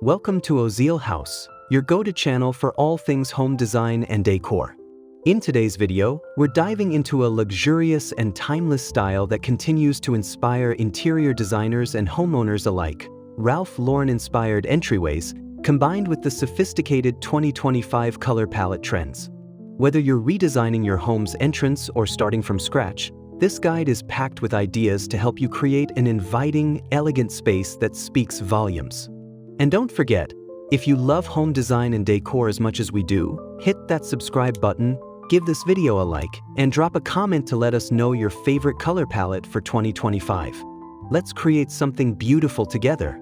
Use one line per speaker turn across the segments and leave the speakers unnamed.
Welcome to Ozeal House, your go-to channel for all things home design and decor. In today's video, we're diving into a luxurious and timeless style that continues to inspire interior designers and homeowners alike. Ralph Lauren Inspired Entryways, combined with the sophisticated 2025 color palette trends. Whether you're redesigning your home's entrance or starting from scratch, this guide is packed with ideas to help you create an inviting, elegant space that speaks volumes. And don't forget, if you love home design and decor as much as we do, hit that subscribe button, give this video a like, and drop a comment to let us know your favorite color palette for 2025. Let's create something beautiful together.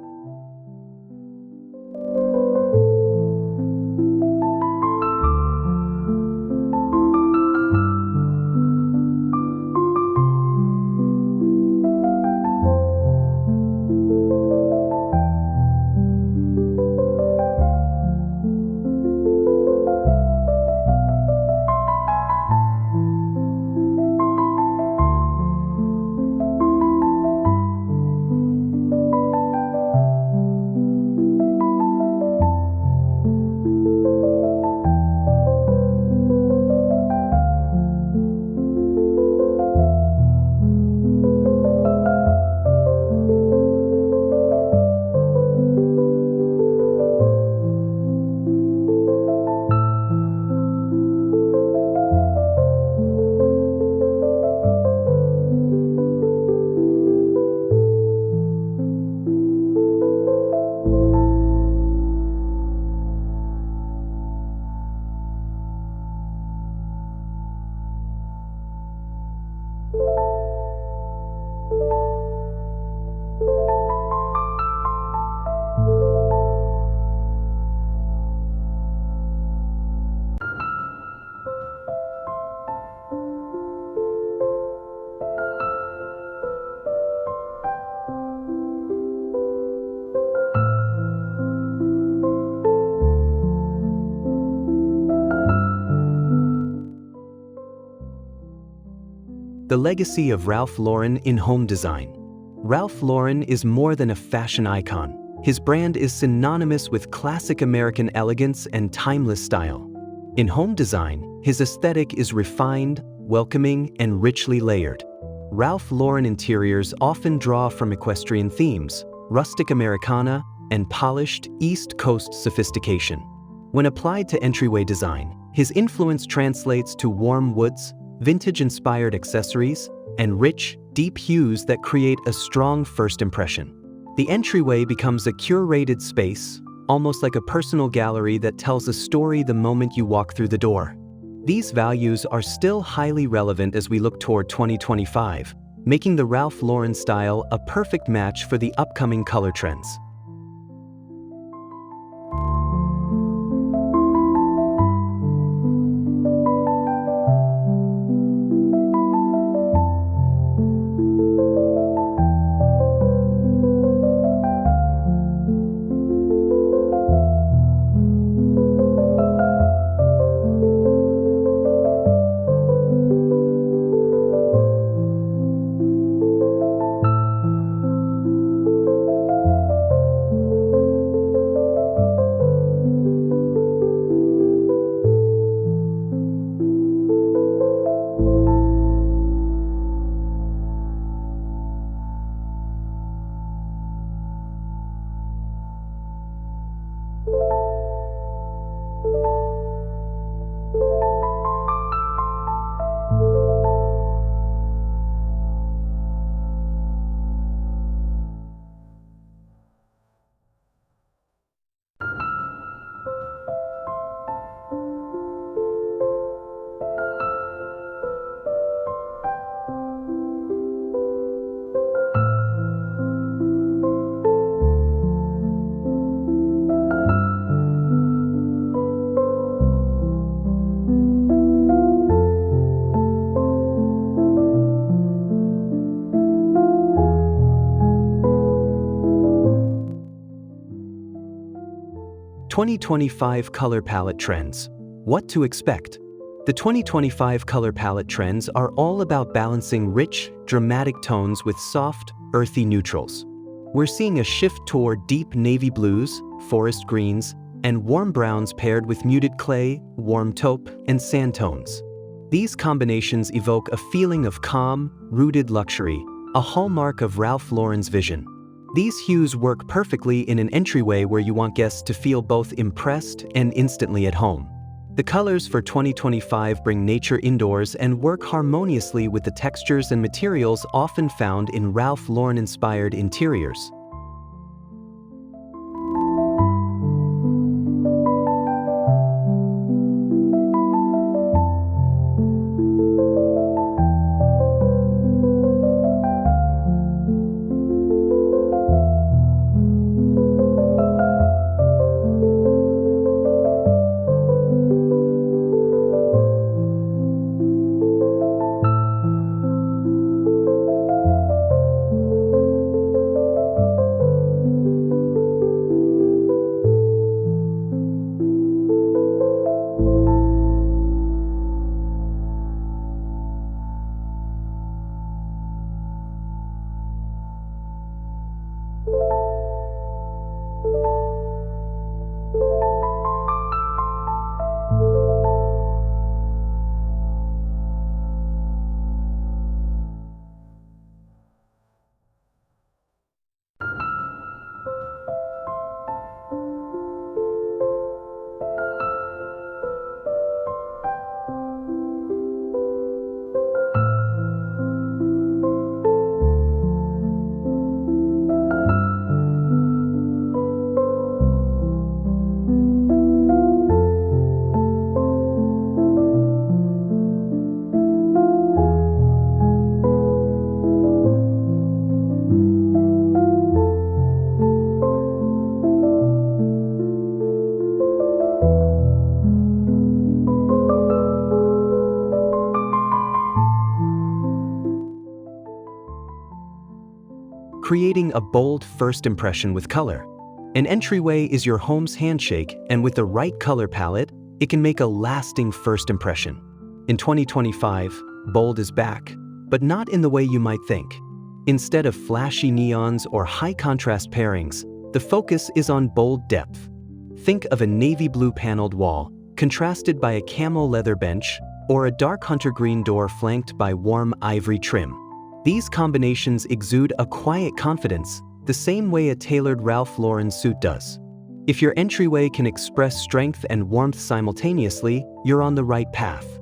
The legacy of Ralph Lauren in home design. Ralph Lauren is more than a fashion icon. His brand is synonymous with classic American elegance and timeless style. In home design, his aesthetic is refined, welcoming, and richly layered. Ralph Lauren interiors often draw from equestrian themes, rustic Americana, and polished East Coast sophistication. When applied to entryway design, his influence translates to warm woods, vintage-inspired accessories, and rich, deep hues that create a strong first impression. The entryway becomes a curated space, almost like a personal gallery that tells a story the moment you walk through the door. These values are still highly relevant as we look toward 2025, making the Ralph Lauren style a perfect match for the upcoming color trends. "2025 color palette trends. What to expect?" The 2025 color palette trends are all about balancing rich, dramatic tones with soft, earthy neutrals. We're seeing a shift toward deep navy blues, forest greens, and warm browns paired with muted clay, warm taupe, and sand tones. These combinations evoke a feeling of calm, rooted luxury, a hallmark of Ralph Lauren's vision. These hues work perfectly in an entryway where you want guests to feel both impressed and instantly at home. The colors for 2025 bring nature indoors and work harmoniously with the textures and materials often found in Ralph Lauren inspired interiors. Creating a bold first impression with color. An entryway is your home's handshake, and with the right color palette, it can make a lasting first impression. In 2025, bold is back, but not in the way you might think. Instead of flashy neons or high-contrast pairings, the focus is on bold depth. Think of a navy blue paneled wall, contrasted by a camel leather bench, or a dark hunter green door flanked by warm ivory trim. These combinations exude a quiet confidence, the same way a tailored Ralph Lauren suit does. If your entryway can express strength and warmth simultaneously, you're on the right path.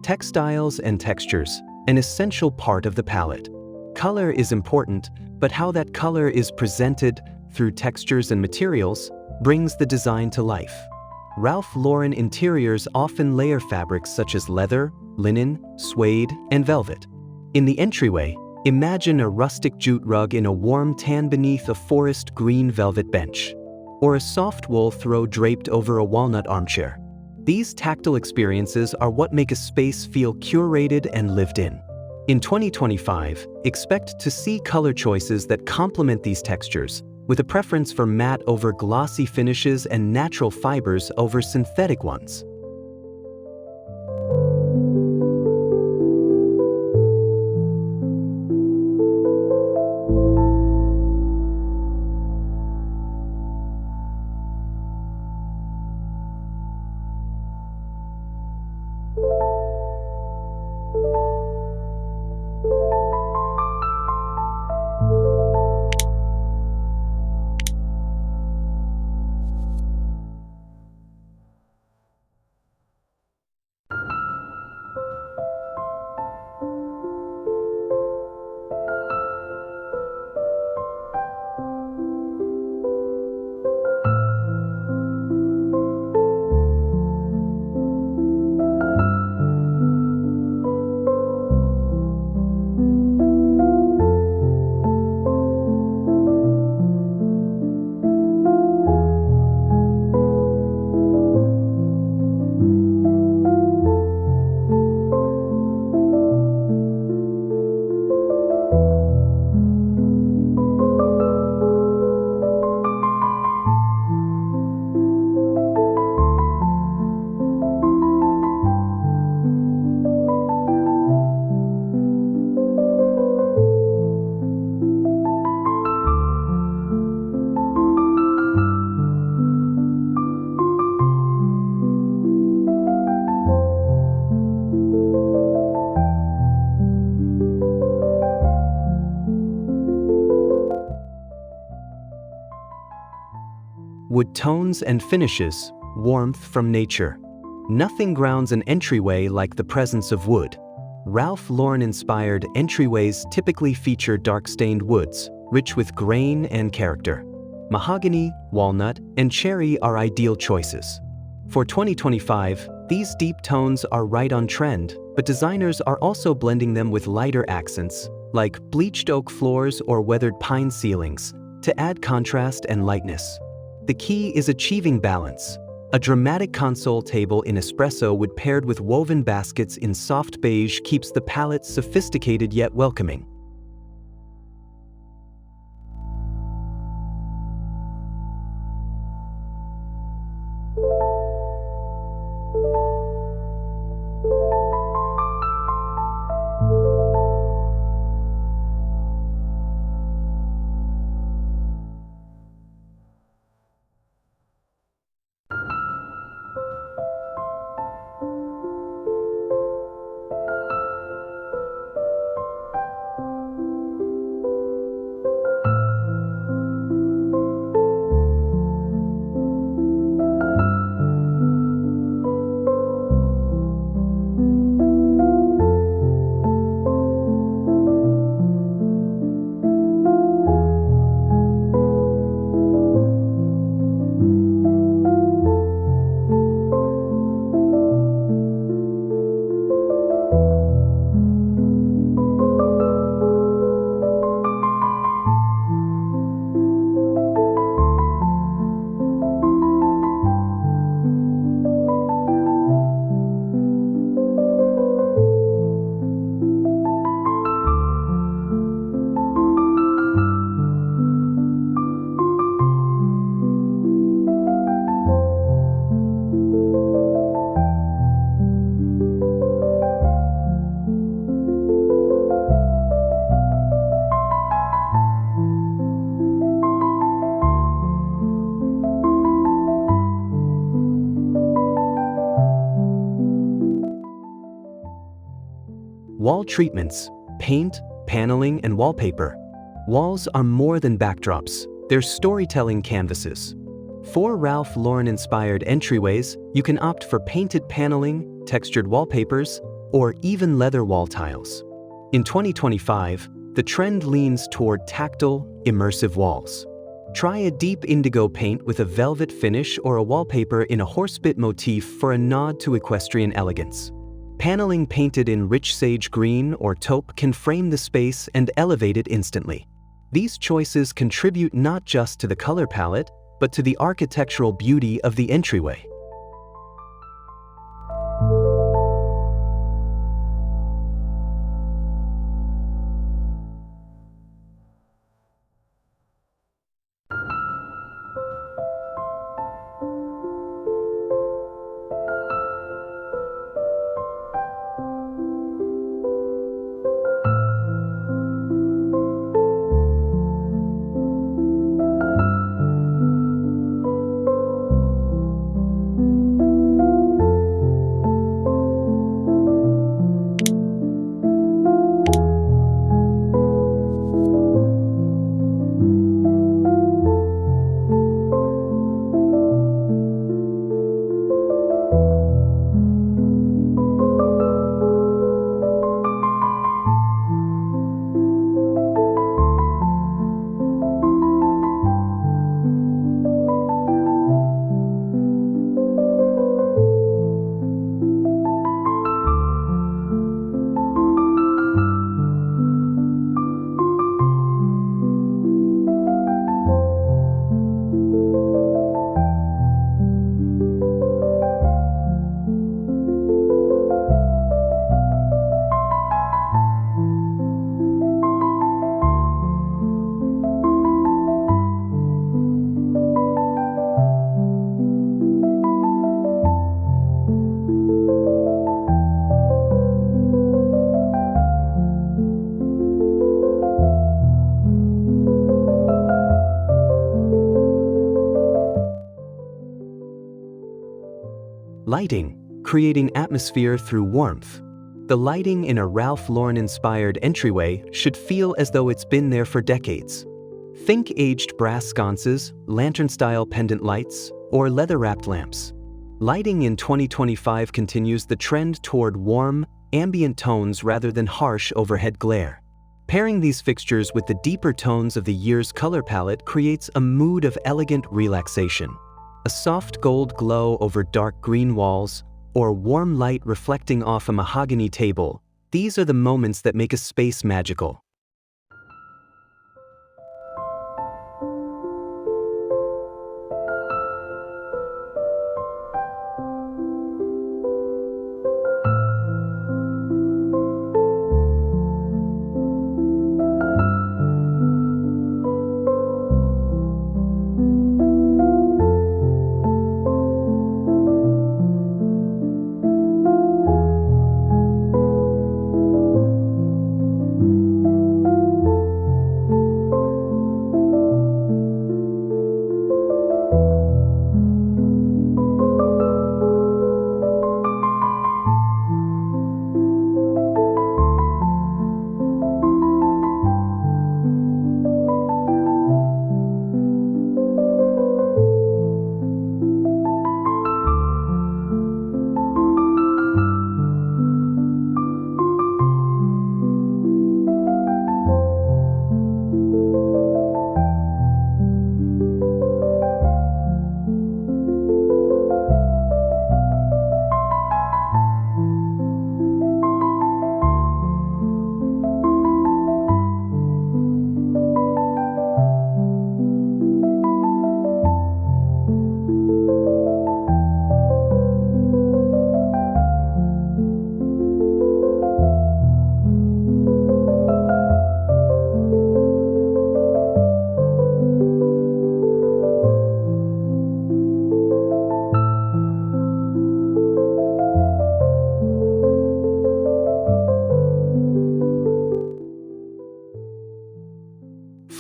Textiles and textures, an essential part of the palette. Color is important, but how that color is presented through textures and materials brings the design to life. Ralph Lauren interiors often layer fabrics such as leather, linen, suede, and velvet. In the entryway, Imagine a rustic jute rug in a warm tan beneath a forest green velvet bench, or a soft wool throw draped over a walnut armchair. These tactile experiences are what make a space feel curated and lived in. In 2025, expect to see color choices that complement these textures, with a preference for matte over glossy finishes and natural fibers over synthetic ones. Wood tones and finishes, warmth from nature. Nothing grounds an entryway like the presence of wood. Ralph Lauren Inspired Entryways typically feature dark-stained woods, rich with grain and character. Mahogany, walnut, and cherry are ideal choices. For 2025, these deep tones are right on trend, but designers are also blending them with lighter accents, like bleached oak floors or weathered pine ceilings, to add contrast and lightness. The key is achieving balance. A dramatic console table in espresso wood paired with woven baskets in soft beige keeps the palette sophisticated yet welcoming. Wall treatments, paint, paneling, and wallpaper. Walls are more than backdrops, they're storytelling canvases. For Ralph Lauren Inspired Entryways, you can opt for painted paneling, textured wallpapers, or even leather wall tiles. In 2025, the trend leans toward tactile, immersive walls. Try a deep indigo paint with a velvet finish or a wallpaper in a horsebit motif for a nod to equestrian elegance. Paneling painted in rich sage green or taupe can frame the space and elevate it instantly. These choices contribute not just to the color palette, but to the architectural beauty of the entryway. Lighting, creating atmosphere through warmth. The lighting in a Ralph Lauren inspired entryway should feel as though it's been there for decades. Think aged brass sconces, lantern-style pendant lights, or leather-wrapped lamps. Lighting in 2025 continues the trend toward warm, ambient tones rather than harsh overhead glare. Pairing these fixtures with the deeper tones of the year's color palette creates a mood of elegant relaxation. A soft gold glow over dark green walls, or warm light reflecting off a mahogany table, these are the moments that make a space magical.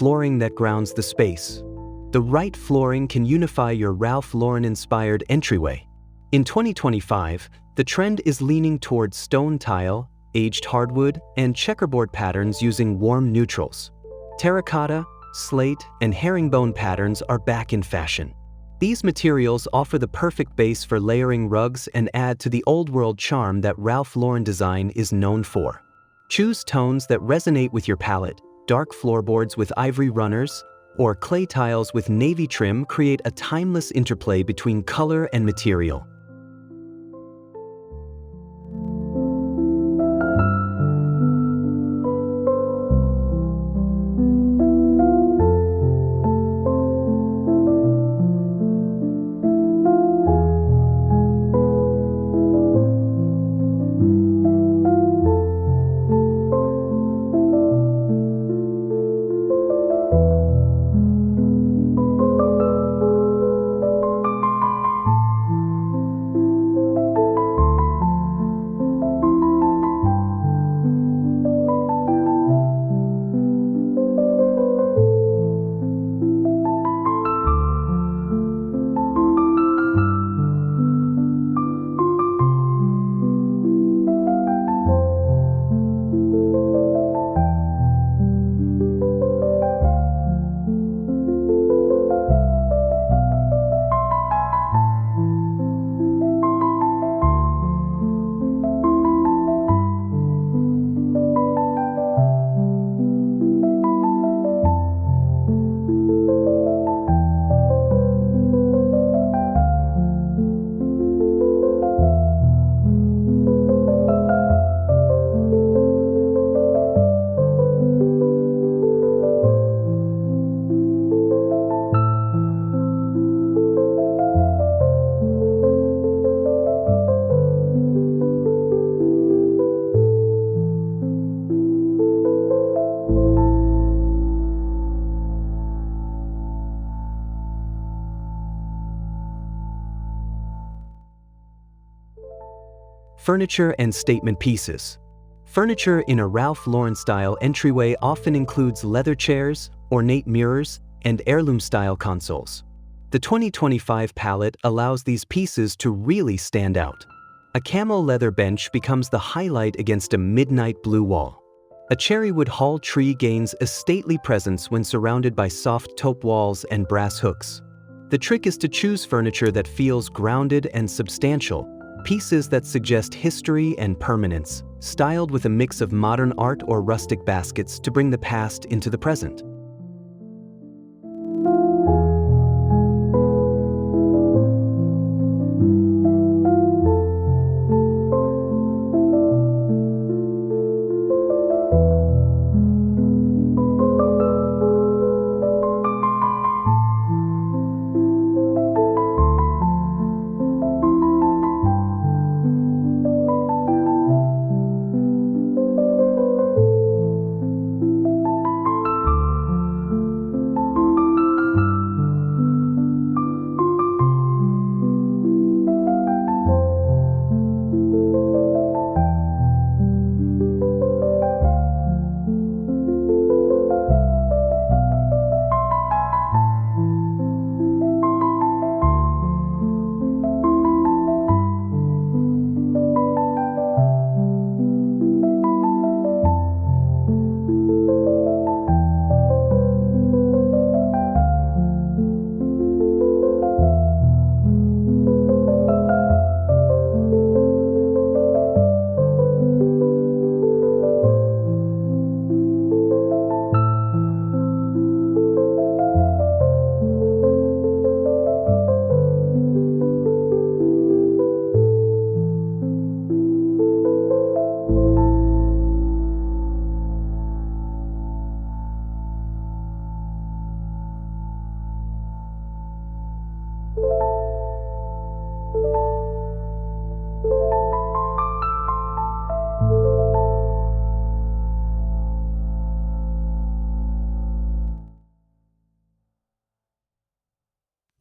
Flooring that grounds the space. The right flooring can unify your Ralph Lauren inspired entryway. In 2025, the trend is leaning towards stone tile, aged hardwood, and checkerboard patterns using warm neutrals. Terracotta, slate, and herringbone patterns are back in fashion. These materials offer the perfect base for layering rugs and add to the old-world charm that Ralph Lauren design is known for. Choose tones that resonate with your palette. Dark floorboards with ivory runners, or clay tiles with navy trim create a timeless interplay between color and material. Furniture and statement pieces. Furniture in a Ralph Lauren-style entryway often includes leather chairs, ornate mirrors, and heirloom-style consoles. The 2025 palette allows these pieces to really stand out. A camel leather bench becomes the highlight against a midnight blue wall. A cherrywood hall tree gains a stately presence when surrounded by soft taupe walls and brass hooks. The trick is to choose furniture that feels grounded and substantial, pieces that suggest history and permanence, styled with a mix of modern art or rustic baskets to bring the past into the present.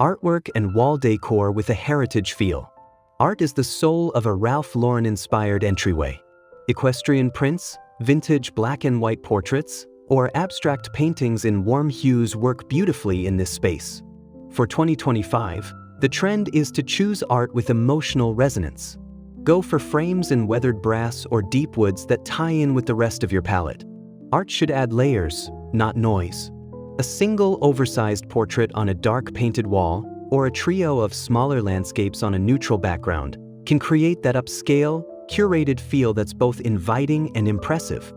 Artwork and wall decor with a heritage feel. Art is the soul of a Ralph Lauren inspired entryway. Equestrian prints, vintage black and white portraits, or abstract paintings in warm hues work beautifully in this space. For 2025, the trend is to choose art with emotional resonance. Go for frames in weathered brass or deep woods that tie in with the rest of your palette. Art should add layers, not noise. A single oversized portrait on a dark painted wall, or a trio of smaller landscapes on a neutral background, can create that upscale, curated feel that's both inviting and impressive.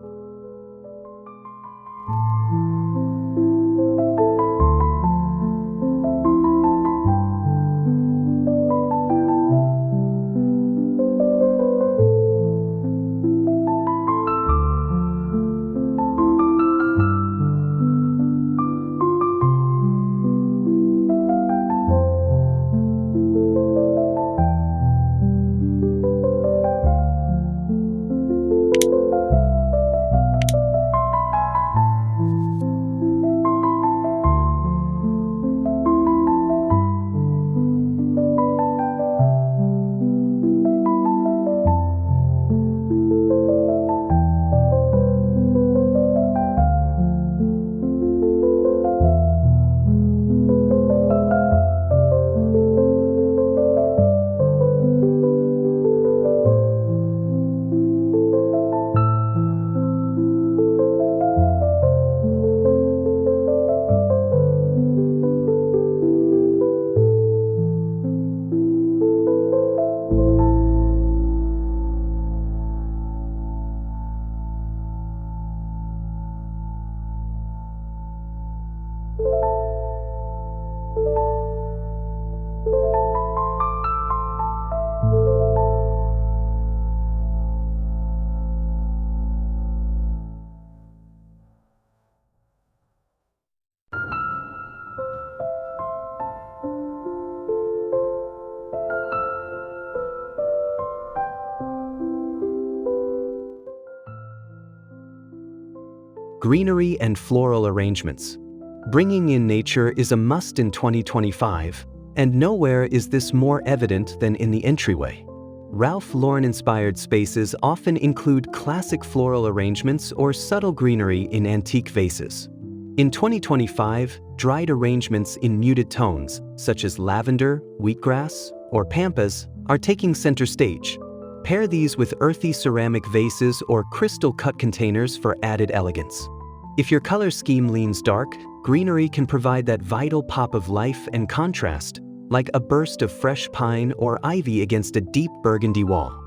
Greenery and floral arrangements. Bringing in nature is a must in 2025, and nowhere is this more evident than in the entryway. Ralph Lauren-inspired spaces often include classic floral arrangements or subtle greenery in antique vases. In 2025, dried arrangements in muted tones, such as lavender, wheatgrass, or pampas, are taking center stage. Pair these with earthy ceramic vases or crystal-cut containers for added elegance. If your color scheme leans dark, greenery can provide that vital pop of life and contrast, like a burst of fresh pine or ivy against a deep burgundy wall.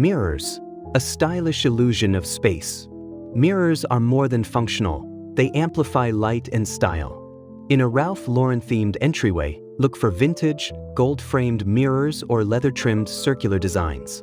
Mirrors, a stylish illusion of space. Mirrors are more than functional, they amplify light and style. In a Ralph Lauren-themed entryway, look for vintage, gold-framed mirrors or leather-trimmed circular designs.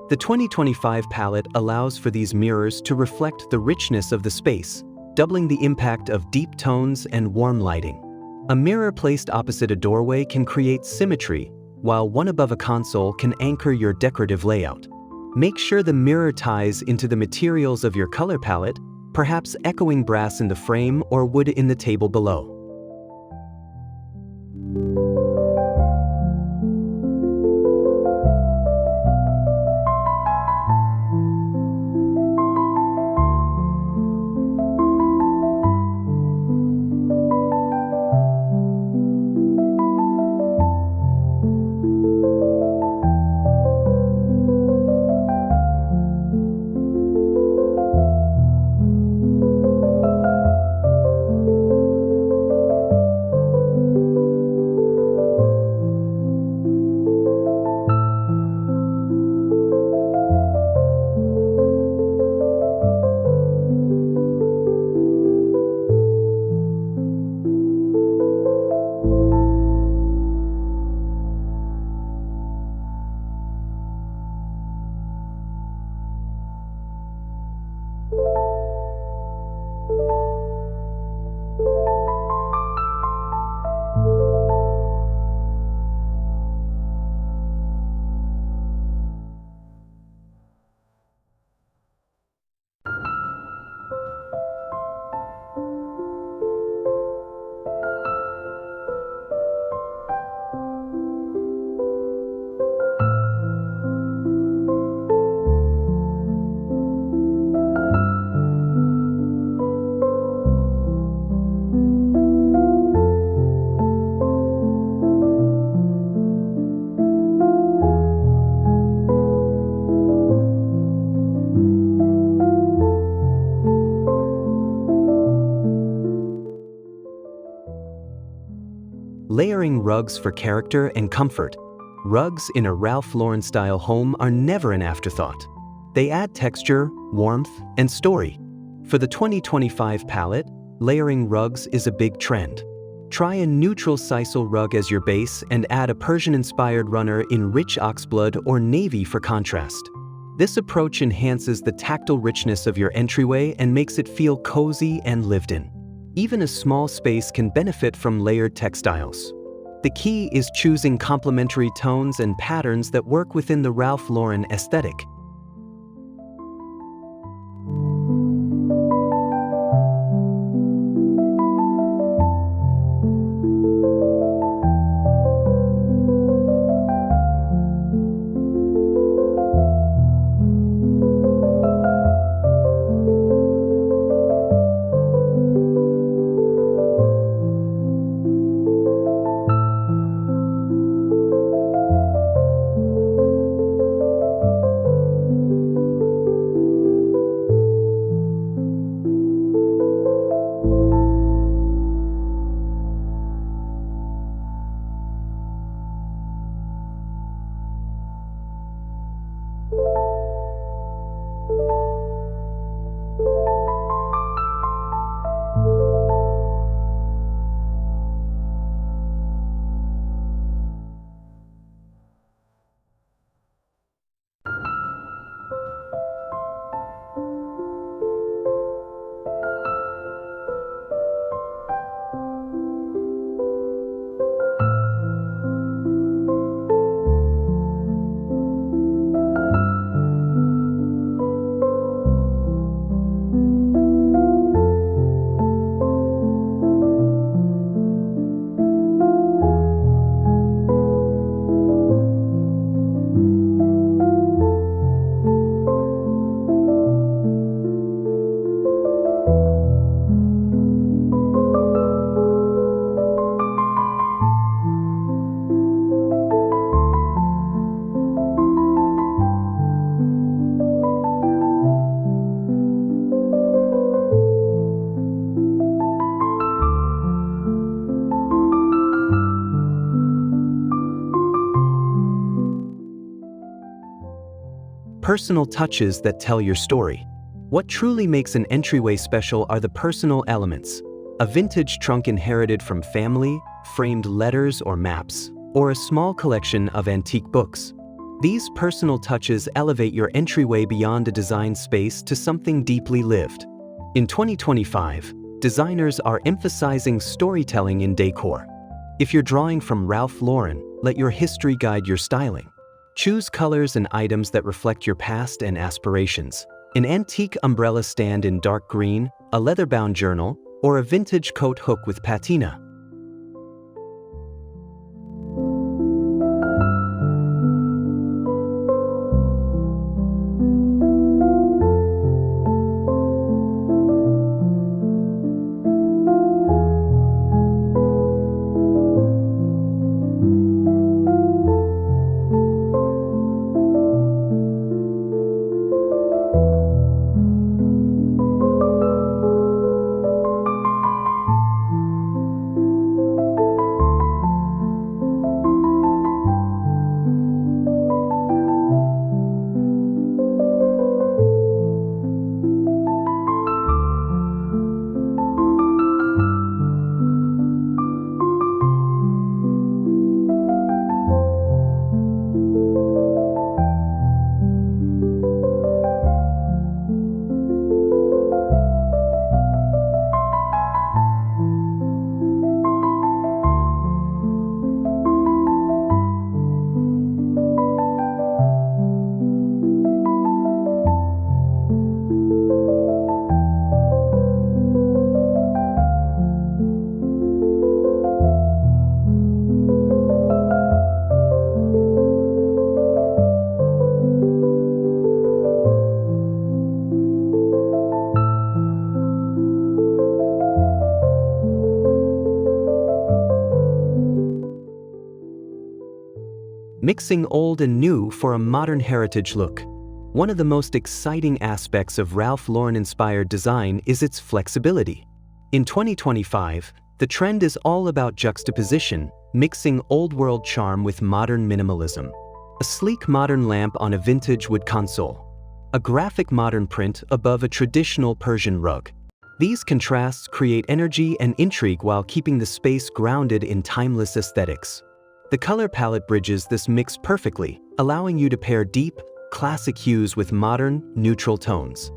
The 2025 palette allows for these mirrors to reflect the richness of the space, doubling the impact of deep tones and warm lighting. A mirror placed opposite a doorway can create symmetry, while one above a console can anchor your decorative layout. Make sure the mirror ties into the materials of your color palette, perhaps echoing brass in the frame or wood in the table below. Layering rugs for character and comfort. Rugs in a Ralph Lauren-style home are never an afterthought. They add texture, warmth, and story. For the 2025 palette, layering rugs is a big trend. Try a neutral sisal rug as your base and add a Persian-inspired runner in rich oxblood or navy for contrast. This approach enhances the tactile richness of your entryway and makes it feel cozy and lived in. Even a small space can benefit from layered textiles. The key is choosing complementary tones and patterns that work within the Ralph Lauren aesthetic. Personal touches that tell your story. What truly makes an entryway special are the personal elements. A vintage trunk inherited from family, framed letters or maps, or a small collection of antique books. These personal touches elevate your entryway beyond a design space to something deeply lived. In 2025, designers are emphasizing storytelling in decor. If you're drawing from Ralph Lauren, let your history guide your styling. Choose colors and items that reflect your past and aspirations. An antique umbrella stand in dark green, a leather-bound journal, or a vintage coat hook with patina. Mixing old and new for a modern heritage look. One of the most exciting aspects of Ralph Lauren Inspired design is its flexibility. In 2025, the trend is all about juxtaposition, mixing old-world charm with modern minimalism. A sleek modern lamp on a vintage wood console. A graphic modern print above a traditional Persian rug. These contrasts create energy and intrigue while keeping the space grounded in timeless aesthetics. The color palette bridges this mix perfectly, allowing you to pair deep, classic hues with modern, neutral tones.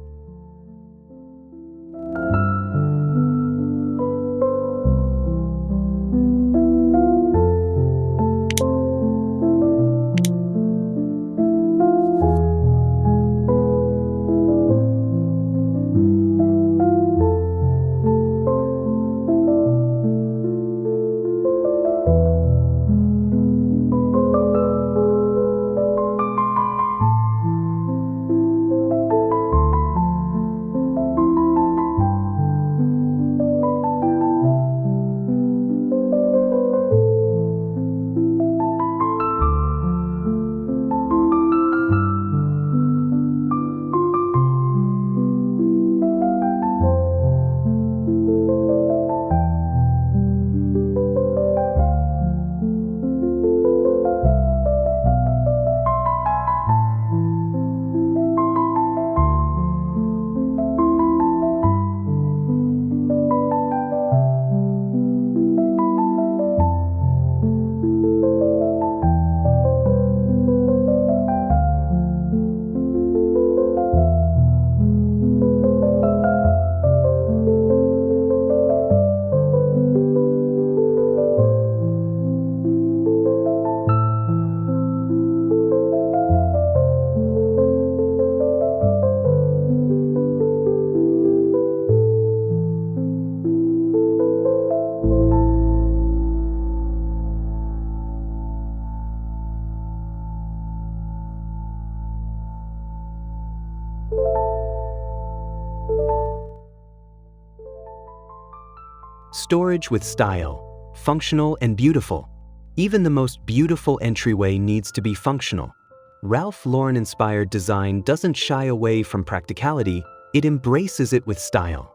Storage with style, functional and beautiful. Even the most beautiful entryway needs to be functional. Ralph Lauren Inspired design doesn't shy away from practicality, it embraces it with style.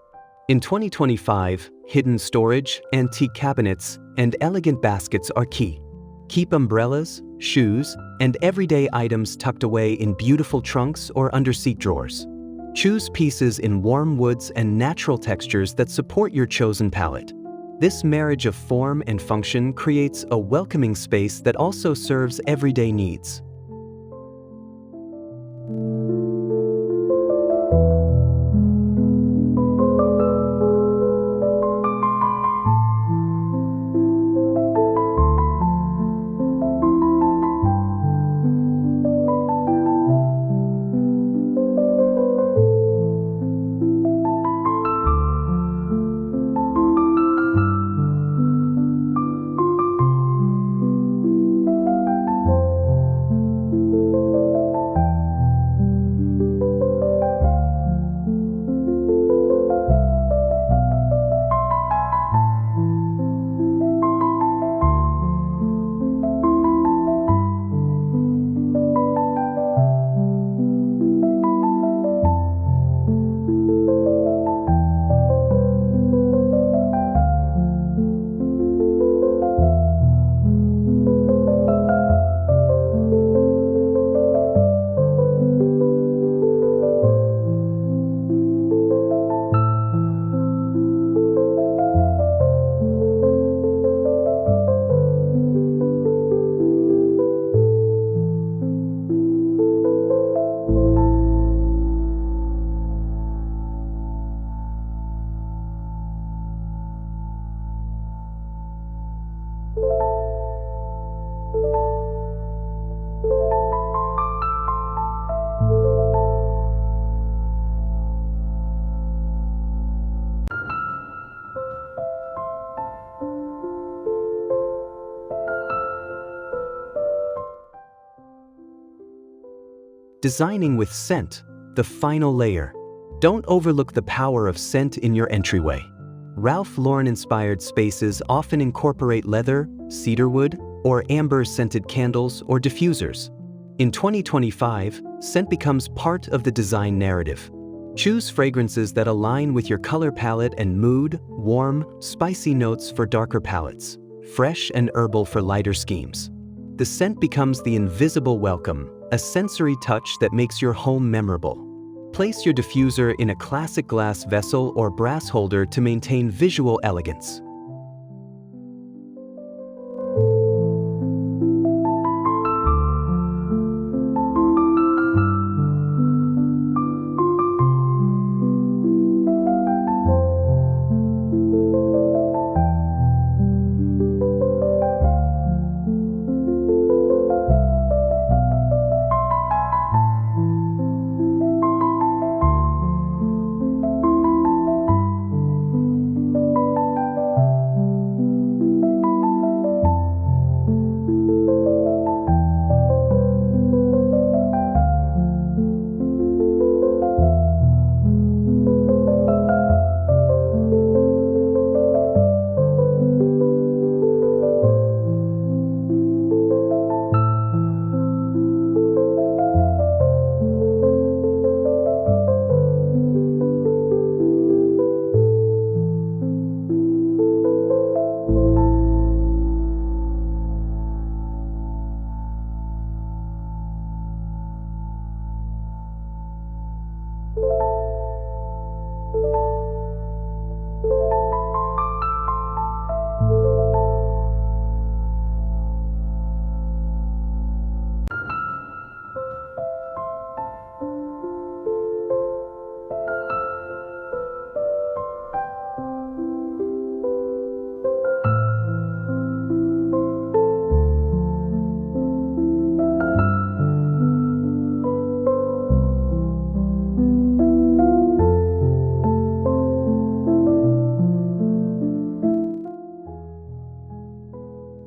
In 2025, hidden storage, antique cabinets, and elegant baskets are key. Keep umbrellas, shoes, and everyday items tucked away in beautiful trunks or under-seat drawers. Choose pieces in warm woods and natural textures that support your chosen palette. This marriage of form and function creates a welcoming space that also serves everyday needs. Designing with scent, the final layer. Don't overlook the power of scent in your entryway. Ralph Lauren inspired spaces often incorporate leather, cedarwood, or amber-scented candles or diffusers. In 2025, scent becomes part of the design narrative. Choose fragrances that align with your color palette and mood, warm, spicy notes for darker palettes, fresh and herbal for lighter schemes. The scent becomes the invisible welcome, a sensory touch that makes your home memorable. Place your diffuser in a classic glass vessel or brass holder to maintain visual elegance.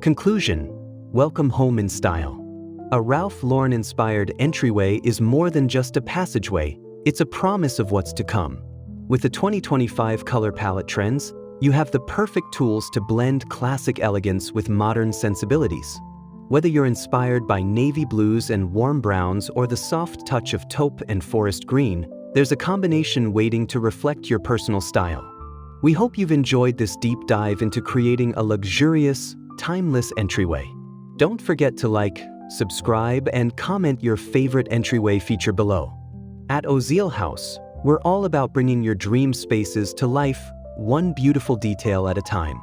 Conclusion: welcome home in style. A Ralph Lauren Inspired Entryway is more than just a passageway, it's a promise of what's to come. With the 2025 color palette trends, you have the perfect tools to blend classic elegance with modern sensibilities. Whether you're inspired by navy blues and warm browns or the soft touch of taupe and forest green, there's a combination waiting to reflect your personal style. We hope you've enjoyed this deep dive into creating a luxurious, timeless entryway. Don't forget to like, subscribe, and comment your favorite entryway feature below. At Oziel House, we're all about bringing your dream spaces to life, one beautiful detail at a time.